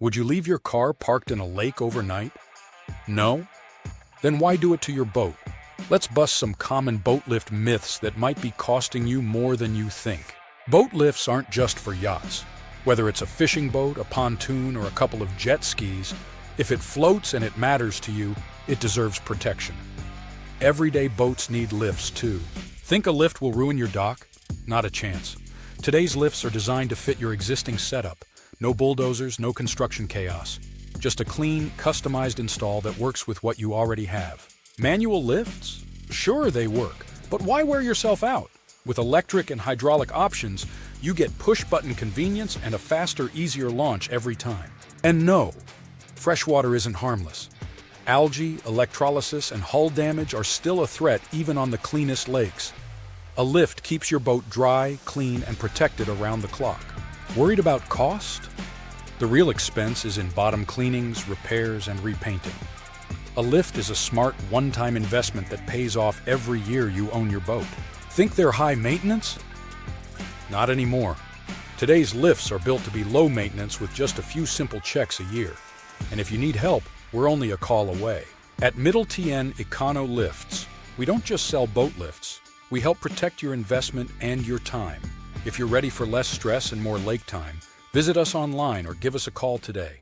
Would you leave your car parked in a lake overnight? No? Then why do it to your boat? Let's bust some common boat lift myths that might be costing you more than you think. Boat lifts aren't just for yachts. Whether it's a fishing boat, a pontoon, or a couple of jet skis, if it floats and it matters to you, it deserves protection. Everyday boats need lifts too. Think a lift will ruin your dock? Not a chance. Today's lifts are designed to fit your existing setup. No bulldozers, no construction chaos. Just a clean, customized install that works with what you already have. Manual lifts? Sure, they work, but why wear yourself out? With electric and hydraulic options, you get push-button convenience and a faster, easier launch every time. And no, freshwater isn't harmless. Algae, electrolysis, and hull damage are still a threat even on the cleanest lakes. A lift keeps your boat dry, clean, and protected around the clock. Worried about cost? The real expense is in bottom cleanings, repairs, and repainting. A lift is a smart, one-time investment that pays off every year you own your boat. Think they're high maintenance? Not anymore. Today's lifts are built to be low maintenance with just a few simple checks a year. And if you need help, we're only a call away. At Middle TN Econo Lifts, we don't just sell boat lifts. We help protect your investment and your time. If you're ready for less stress and more lake time, visit us online or give us a call today.